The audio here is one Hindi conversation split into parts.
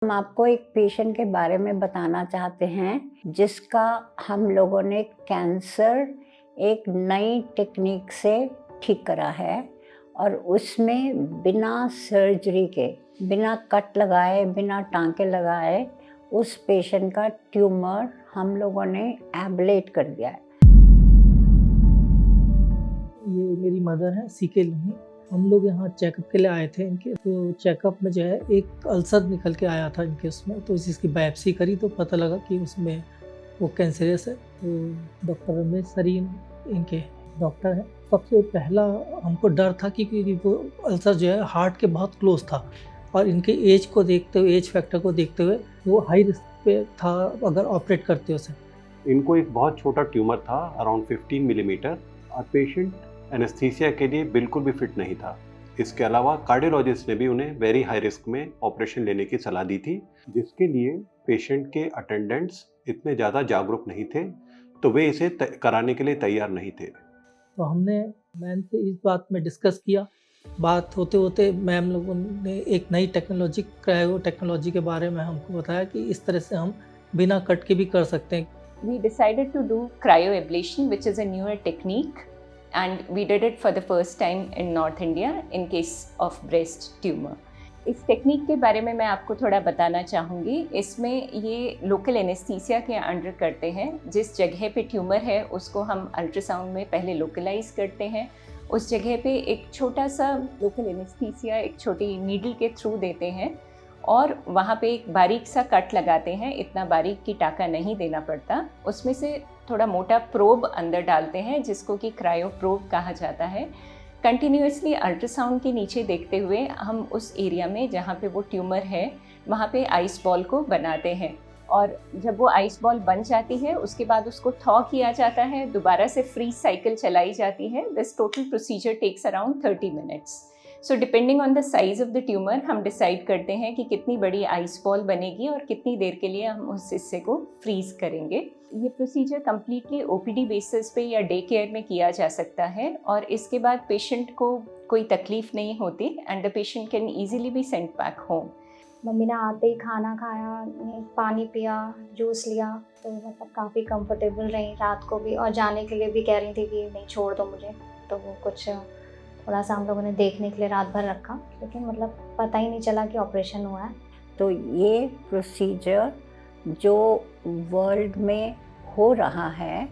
हम आपको एक पेशेंट के बारे में बताना चाहते हैं जिसका हम लोगों ने कैंसर एक नई टेक्निक से ठीक करा है और उसमें बिना सर्जरी के, बिना कट लगाए, बिना टांके लगाए उस पेशेंट का ट्यूमर हम लोगों ने एब्लेट कर दिया है। ये मेरी मदर है सीके लुनी। हम लोग यहाँ चेकअप के लिए आए थे इनके, तो चेकअप में जो है एक अल्सर निकल के आया था इनके उसमें, तो इसकी बायोप्सी करी तो पता लगा कि उसमें वो कैंसरियस है। तो डॉक्टर रमेश सरीन इनके डॉक्टर हैं। सबसे पहला हमको डर था कि वो अल्सर जो है हार्ट के बहुत क्लोज था और इनके एज को देखते हुए, एज फैक्टर को देखते हुए वो हाई रिस्क पे था अगर ऑपरेट करते उसे। इनको एक बहुत छोटा ट्यूमर था, अराउंड 15 मिलीमीटर, और पेशेंट एनेस्थीसिया के लिए बिल्कुल भी फिट नहीं था। इसके अलावा कार्डियोलॉजिस्ट ने भी उन्हें वेरी हाई रिस्क में ऑपरेशन लेने की सलाह दी थी, जिसके लिए पेशेंट के अटेंडेंट्स इतने ज़्यादा जागरूक नहीं थे, तो वे इसे कराने के लिए तैयार नहीं थे। तो हमने मैम से इस बात में डिस्कस किया। बात होते होते मैम लोगों ने एक नई टेक्नोलॉजी, क्रायो टेक्नोलॉजी के बारे में हमको बताया कि इस तरह से हम बिना कट के भी कर सकते हैं। We decided to do cryoablation, which is a newer technique, and we did it for the first time in North India in case of breast tumor. इस टेक्निक के बारे में मैं आपको थोड़ा बताना चाहूँगी। इसमें ये लोकल एनेस्थीसिया के अंडर करते हैं। जिस जगह पे ट्यूमर है उसको हम अल्ट्रासाउंड में पहले लोकलाइज करते हैं। उस जगह पे एक छोटा सा लोकल एनेस्थीसिया एक छोटी नीडल के थ्रू देते हैं और वहाँ पे एक बारीक सा कट लगाते हैं। इतना बारीक की टाका नहीं देना पड़ता। उसमें से थोड़ा मोटा प्रोब अंदर डालते हैं जिसको कि क्रायो प्रोब कहा जाता है। कंटिन्यूसली अल्ट्रासाउंड के नीचे देखते हुए हम उस एरिया में जहाँ पे वो ट्यूमर है वहाँ पे आइस बॉल को बनाते हैं और जब वो आइस बॉल बन जाती है उसके बाद उसको थॉ किया जाता है, दोबारा से फ्रीज साइकिल चलाई जाती है। This total procedure takes around 30 minutes. So depending on the size of the tumour हम डिसाइड करते हैं कि कितनी बड़ी आइस बॉल बनेगी और कितनी देर के लिए हम उस हिस्से को फ्रीज़ करेंगे। ये प्रोसीजर कम्प्लीटली ओपीडी बेसिस पे या डे केयर में किया जा सकता है और इसके बाद पेशेंट को कोई तकलीफ़ नहीं होती and the patient can easily be sent back home. Mummy ने आते ही खाना खाया, पानी पिया, जूस लिया, तो मतलब काफ़ी कंफर्टेबल रही रात को भी और जाने के लिए भी कह रही थी कि नहीं छोड़ दो मुझे। तो वो कुछ थोड़ा सा हम लोगों ने देखने के लिए रात भर रखा, लेकिन मतलब पता ही नहीं चला कि ऑपरेशन हुआ है। तो ये प्रोसीजर जो वर्ल्ड में हो रहा है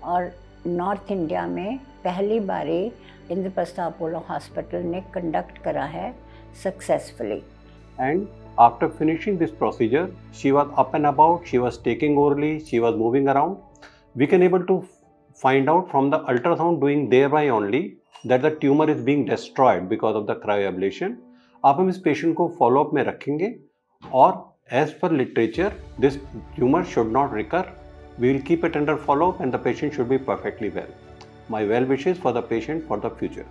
और नॉर्थ इंडिया में पहली बारी इंद्रप्रस्थ अपोलो हॉस्पिटल ने कंडक्ट करा है successfully. And after finishing this procedure, she was up and about, she was taking orally, she was moving around. We can able to find out from the ultrasound doing thereby only that the tumor is being destroyed because of the cryoablation. अब हम इस पेशेंट को फॉलोअप में रखेंगे और as per literature this tumor should not recur. We will keep it under follow-up and the patient should be perfectly well. My well wishes for the patient for the future.